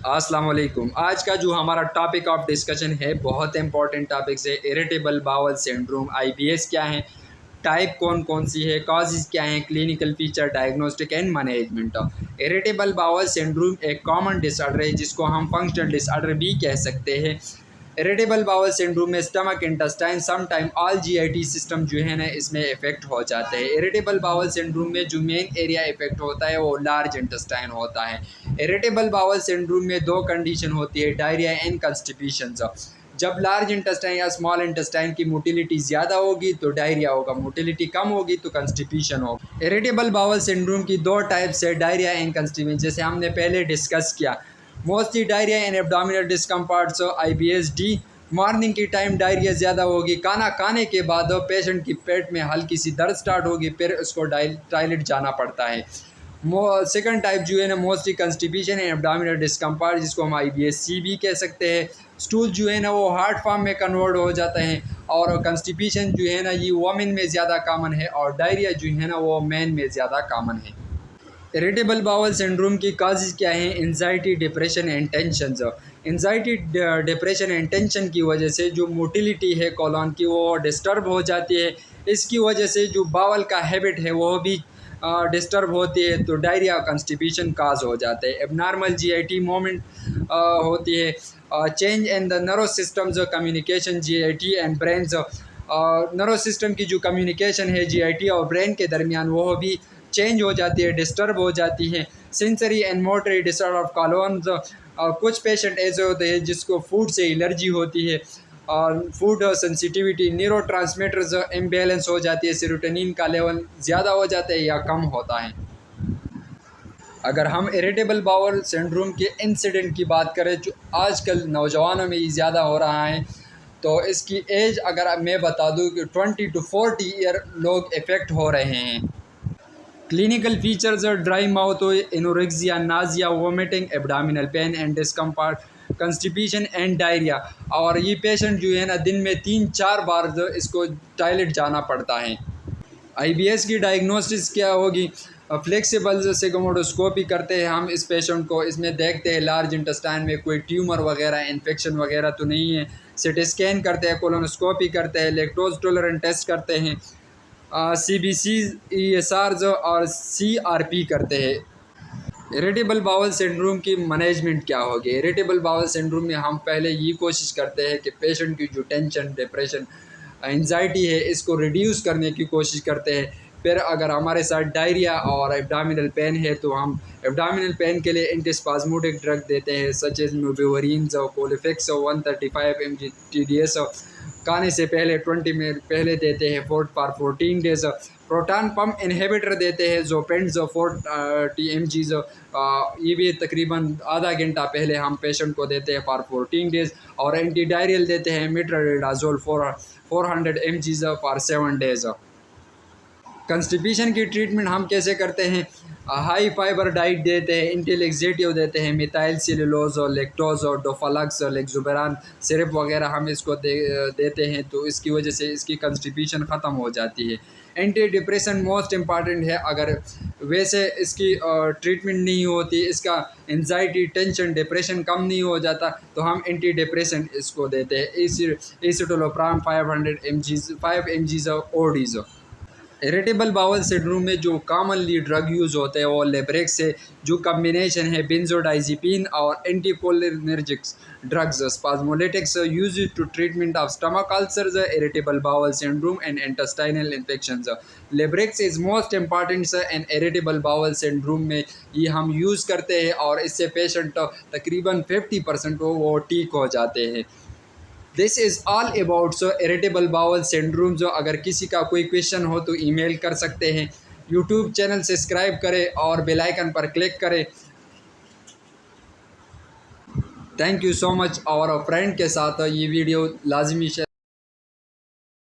अस्सलाम वालेकुम। आज का जो हमारा टॉपिक ऑफ डिस्कशन है बहुत इंपॉर्टेंट टॉपिक है। इरिटेबल बाउल सिंड्रोम आईबीएस क्या है, टाइप कौन कौन सी है, कॉजेज क्या हैं, clinical feature, diagnostic and management. Irritable bowel syndrome एक कॉमन डिसऑर्डर है जिसको हम फंक्शनल डिसऑर्डर भी कह सकते हैं। इरिटेबल बाउल सिंड्रोम में stomach, intestine, some time all GIT system जो है ना इसमें इफेक्ट हो जाते हैं। इरिटेबल बाउल सिंड्रोम में जो मेन एरिया इफेक्ट होता है वो लार्ज इंटेस्टाइन होता है। इरिटेबल बाउल सिंड्रोम में दो कंडीशन होती है, डायरिया एंड कंस्टिपेशन। जब लार्ज इंटेस्टाइन या स्मॉल इंटेस्टाइन की मोटिलिटी ज़्यादा होगी तो डायरिया होगा, मोटिलिटी कम होगी तो कंस्टिपेशन होगा। इरिटेबल बाउल सिंड्रोम की दो टाइप्स है, डायरिया एंड कंस्टिपेशन, जैसे हमने पहले डिस्कस किया। Mostly diarrhoea and abdominal discomforts IBS-D। Morning की टाइम डायरिया ज़्यादा होगी, खाना खाने के बाद पेशेंट की पेट में हल्की सी दर्द स्टार्ट होगी, फिर उसको टॉयलेट जाना पड़ता है। सेकंड टाइप जो है ना mostly constipation and abdominal discomfort, जिसको हम IBS-C भी कह सकते हैं। स्टूल जो है ना वो हार्ड फॉर्म में कन्वर्ट हो जाते हैं, और कंस्टिपेशन जो है ना ये वोमेन में ज़्यादा कॉमन है, और डायरिया जो है ना वो मैन में ज़्यादा कॉमन है। इरिटेबल बाउल सिंड्रोम की काजेज़ क्या हैं? Anxiety, depression and tension. Anxiety, depression and tension की वजह से जो मोटिलिटी है कॉलन की वो डिस्टर्ब हो जाती है। इसकी वजह से जो बावल का हैबिट है वो भी डिस्टर्ब होती है, तो डायरिया कंस्टिपेशन काज हो जाते हैं। एबनॉर्मल जीआईटी मोमेंट होती है। Change in the nerve systems, communication GIT and brain. Nerve system की जो कम्युनिकेशन है जीआईटी और ब्रेन के दरमियान वो भी चेंज हो जाती है, डिस्टर्ब हो जाती है। सेंसरी एंड मोटरी डिसऑर्डर ऑफ कॉलोन्स, कुछ पेशेंट ऐसे होते हैं जिसको फूड से एलर्जी होती है, और फूड सेंसिटिविटी, न्यूरोट्रांसमीटर्स इम्बैलेंस हो जाती है, सेरोटोनिन का लेवल ज़्यादा हो जाता है या कम होता है। अगर हम इरिटेबल बाउल सिंड्रोम के इंसिडेंट की बात करें जो आजकल नौजवानों में ही ज़्यादा हो रहा है, तो इसकी एज अगर मैं बता दूं कि 20 to 40 ईयर लोग इफ़ेक्ट हो रहे हैं। Clinical features, dry mouth, anorexia, Nazia, vomiting, abdominal pain and discomfort, constipation and diarrhoea. और ये पेशेंट जो है ना दिन में 3-4 बार जो इसको टॉयलेट जाना पड़ता है। IBS की डायग्नोसिस क्या होगी? फ्लेक्सिबल सिगमोडोस्कोपी करते हैं हम इस पेशेंट को, इसमें देखते हैं लार्ज इंटेस्टाइन में कोई ट्यूमर वगैरह, इन्फेक्शन वगैरह तो नहीं है। सिटी स्कैन करते हैं, कोलोनोस्कोपी करते हैं, लैक्टोज टॉलरेंट टेस्ट करते हैं, CBC, ESR और CRP करते हैं। इरिटेबल बाउल सिंड्रोम की मैनेजमेंट क्या होगी? इरिटेबल बाउल सिंड्रोम में हम पहले ये कोशिश करते हैं कि पेशेंट की जो टेंशन, डिप्रेशन, एंजाइटी है इसको रिड्यूस करने की कोशिश करते हैं। फिर अगर हमारे साथ डायरिया और एब्डोमिनल पेन है तो हम एब्डोमिनल पेन के लिए एंटीस्पाज्मोटिक ड्रग देते हैं, सच एज म्यूबिवरीन, कोलिफिक्स 135 mg TDS। खाने से पहले 20 मिनट पहले देते हैं for 14 days. Proton pump inhibitor देते हैं जो पेंट्स 40 mg, ये भी तकरीबन आधा घंटा पहले हम पेशेंट को देते हैं फॉर 14 डेज़। और एंटी डायरियल देते हैं metronidazole 400 mg for 7 days. Constipation की ट्रीटमेंट हम कैसे करते हैं? हाई फाइबर डाइट देते हैं, इंटेलेक्सेटिव देते हैं, मिथाइल सेलुलोज और लेक्टोज और डोफालक्स और लेक्सोबेरान सिरप वगैरह हम इसको देते हैं, तो इसकी वजह से इसकी कंस्टिपेशन ख़त्म हो जाती है। एंटी डिप्रेशन मोस्ट इम्पॉर्टेंट है। अगर वैसे इसकी ट्रीटमेंट नहीं होती, इसका एंजाइटी, टेंशन, डिप्रेशन कम नहीं हो जाता, तो हम एंटी डिप्रेशन इसको देते हैं। एसिटोलोप्राम 5 mg ODs। Irritable bowel syndrome में जो कॉमनली ड्रग यूज़ होते हैं वो लेब्रेक्स है, जो कम्बिनेशन है बेंजोडाइजिपिन और anticholinergics drugs. Spasmolytics use to treatment of stomach ulcers, irritable bowel syndrome and intestinal infections. Librax is most important and irritable bowel syndrome में ये हम यूज़ करते हैं, और इससे पेशेंट तकरीबन 50% वो ठीक हो जाते हैं। This is all about irritable bowel syndrome. जो अगर किसी का कोई क्वेश्चन हो तो ईमेल कर सकते हैं। यूट्यूब चैनल सब्सक्राइब करें और बेल आइकन पर क्लिक करें। Thank you so much. और फ्रेंड के साथ ये वीडियो लाजमी शेयर